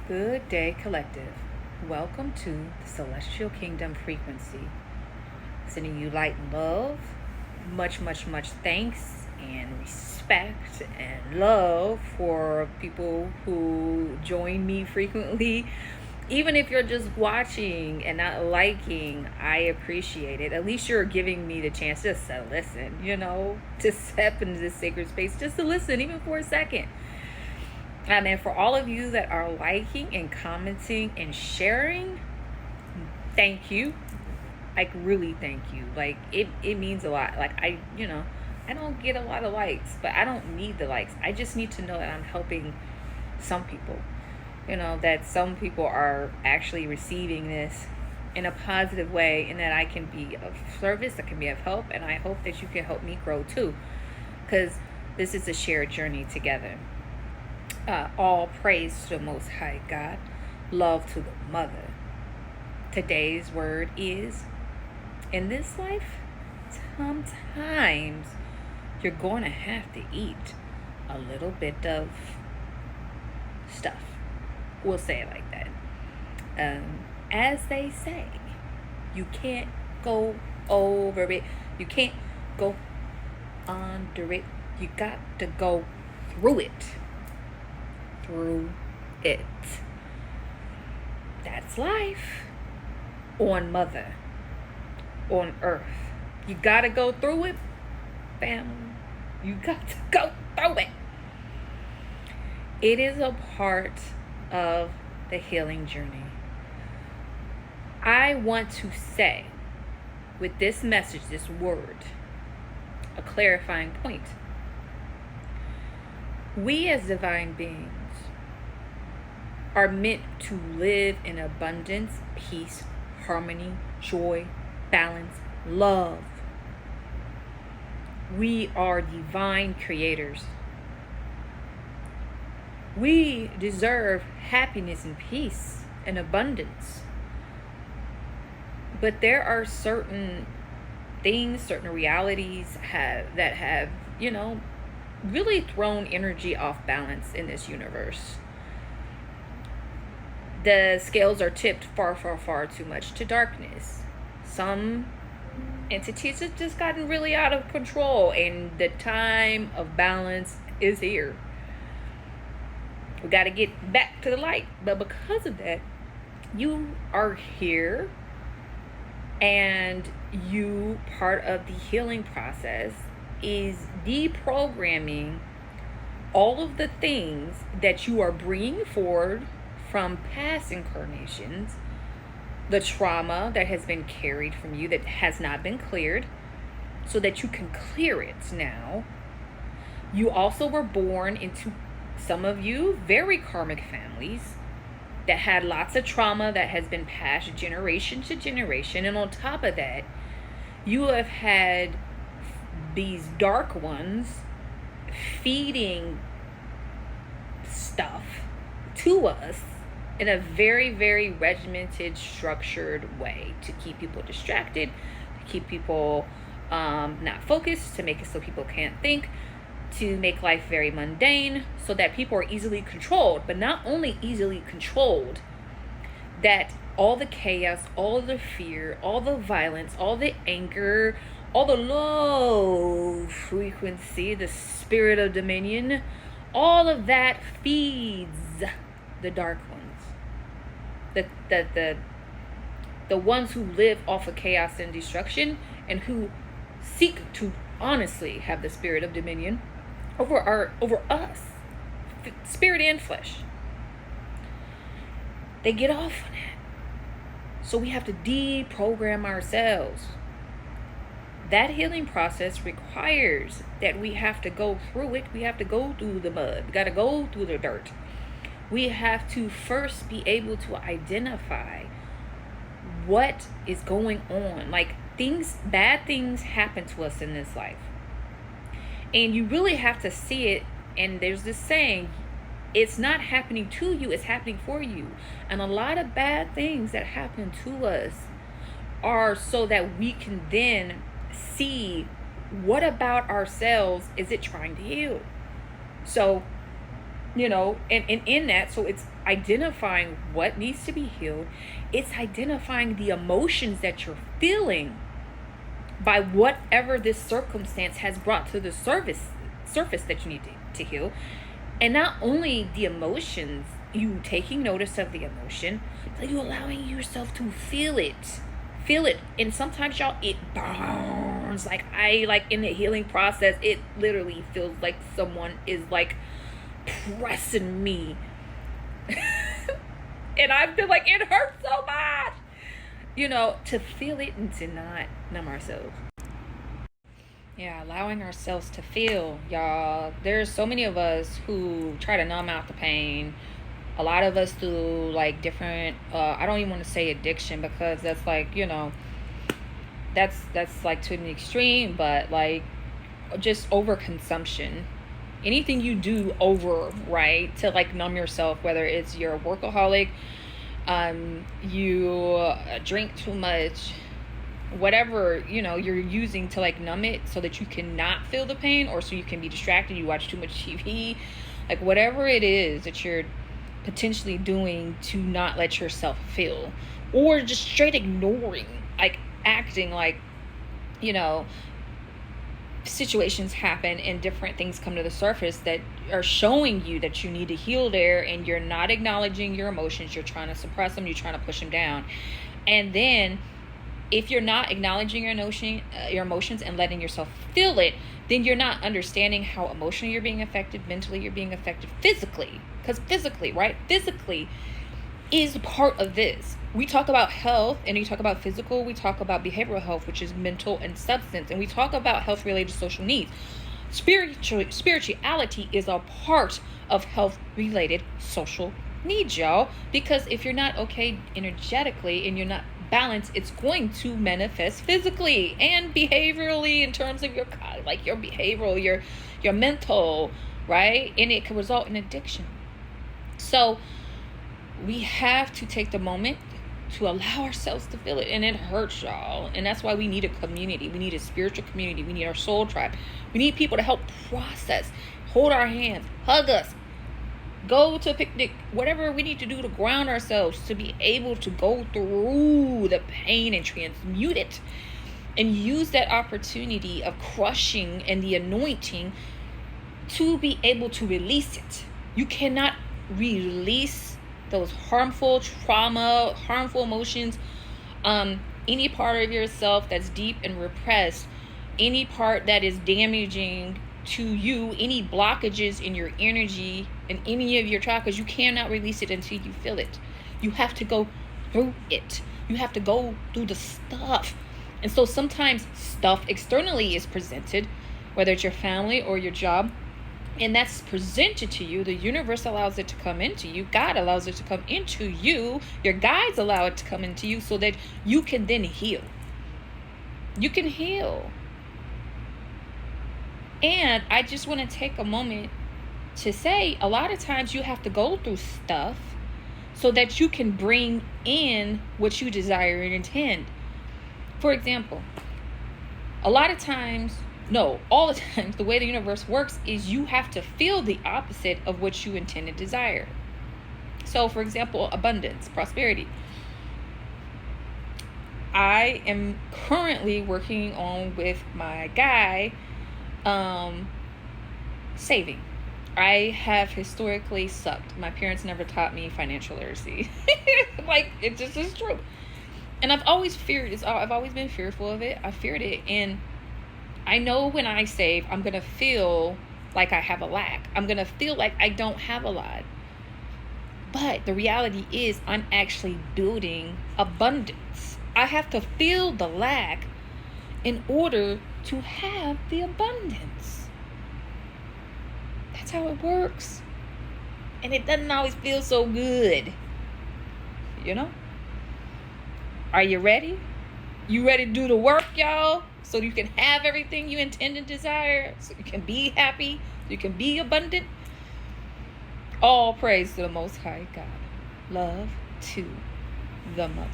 Good day, collective. Welcome to the Celestial Kingdom Frequency. Sending you light and love. Much thanks and respect and love for people who join me frequently. Even if you're just watching and not liking, I appreciate it. At least you're giving me the chance just to listen, to step into this sacred space, just to listen, even for a second. And for all of you that are liking and commenting and sharing, thank you. Like, really thank you. Like, it means a lot. Like, I don't get a lot of likes, but I don't need the likes. I just need to know that I'm helping some people. That some people are actually receiving this in a positive way, and that I can be of service, that can be of help, and I hope that you can help me grow too. Because this is a shared journey together. All praise to the Most High God. Love to the Mother. Today's word is, in this life, sometimes you're going to have to eat a little bit of stuff. We'll say it like that. As they say, you can't go over it. You can't go under it. You got to go through it. That's life on Mother, on Earth. You gotta go through it, family. You got to go through it. It is a part of the healing journey. I want to say, with this message, this word, a clarifying point. We as divine beings are meant to live in abundance, peace, harmony, joy, balance, love. We are divine creators. We deserve happiness and peace and abundance. But there are certain things, certain realities that have, really thrown energy off balance in this universe. The scales are tipped far too much to darkness. Some entities have just gotten really out of control, and the time of balance is here. We got to get back to the light. But because of that, you are here, and you, part of the healing process is deprogramming all of the things that you are bringing forward from past incarnations, the trauma that has been carried from you that has not been cleared, so that you can clear it now. You also were born into, some of you, very karmic families that had lots of trauma that has been passed generation to generation. And on top of that, you have had these dark ones feeding stuff to us in a very regimented, structured way to keep people distracted, to keep people not focused, to make it so people can't think, to make life very mundane, so that people are easily controlled. But not only easily controlled, that all the chaos, all the fear, all the violence, all the anger, all the low frequency, the spirit of dominion, all of that feeds the dark ones. The ones who live off of chaos and destruction, and who seek to honestly have the spirit of dominion over us, spirit and flesh. They get off on it. So we have to deprogram ourselves. That healing process requires that we have to go through it. We have to go through the mud. We got to go through the dirt. We have to first be able to identify what is going on. Like, bad things happen to us in this life. And you really have to see it. And there's this saying, it's not happening to you, it's happening for you. And a lot of bad things that happen to us are so that we can then see, what about ourselves is it trying to heal? So, and in that, so it's identifying what needs to be healed. It's identifying the emotions that you're feeling by whatever this circumstance has brought to the surface that you need to heal. And not only the emotions, you taking notice of the emotion, but you allowing yourself to feel it. And sometimes, y'all, it burns. Like in the healing process, it literally feels like someone is like pressing me. And I feel like it hurts so much, to feel it and to not numb ourselves. Yeah, allowing ourselves to feel, y'all. There's so many of us who try to numb out the pain. A lot of us do like different, I don't even want to say addiction, because that's like, that's like to an extreme, but like just overconsumption. Anything you do over, right, to like numb yourself, whether it's you're a workaholic, you drink too much, whatever, you're using to like numb it so that you cannot feel the pain, or so you can be distracted, you watch too much TV, like whatever it is that you're potentially doing to not let yourself feel, or just straight ignoring, like acting like, situations happen and different things come to the surface that are showing you that you need to heal there, and you're not acknowledging your emotions. You're trying to suppress them, you're trying to push them down. And then if you're not acknowledging your emotions and letting yourself feel it, then you're not understanding how emotionally you're being affected, mentally you're being affected, physically. Because physically is part of this. We talk about health, and we talk about physical, we talk about behavioral health, which is mental and substance, and we talk about health related to social needs. Spirituality is a part of health related social needs, y'all, because if you're not okay energetically and you're not balanced, it's going to manifest physically and behaviorally in terms of your behavioral, your mental, right? And it can result in addiction. So we have to take the moment to allow ourselves to feel it, and it hurts, y'all. And that's why we need a community. We need a spiritual community. We need our soul tribe. We need people to help process, hold our hands, hug us, go to a picnic, whatever we need to do to ground ourselves, to be able to go through the pain and transmute it, and use that opportunity of crushing and the anointing to be able to release it. You cannot release those harmful emotions, any part of yourself that's deep and repressed, any part that is damaging to you, any blockages in your energy and any of your chakras. You cannot release it until you feel it. You have to go through it. You have to go through the stuff. And so sometimes stuff externally is presented, whether it's your family or your job, and that's presented to you. The universe allows it to come into you. God allows it to come into you. Your guides allow it to come into you so that you can then heal. You can heal. And I just want to take a moment to say, a lot of times you have to go through stuff so that you can bring in what you desire and intend. For example, all the times, the way the universe works is you have to feel the opposite of what you intend and desire. So, for example, abundance, prosperity. I am currently working on with my guy, saving. I have historically sucked. My parents never taught me financial literacy. Like, it just is true. And I've always feared it. I've always been fearful of it. I feared it. And I know when I save, I'm going to feel like I have a lack. I'm going to feel like I don't have a lot. But the reality is I'm actually building abundance. I have to feel the lack in order to have the abundance. That's how it works. And it doesn't always feel so good. Are you ready? You ready to do the work, y'all? So you can have everything you intend and desire. So you can be happy. So you can be abundant. All praise to the Most High God. Love to the Mother.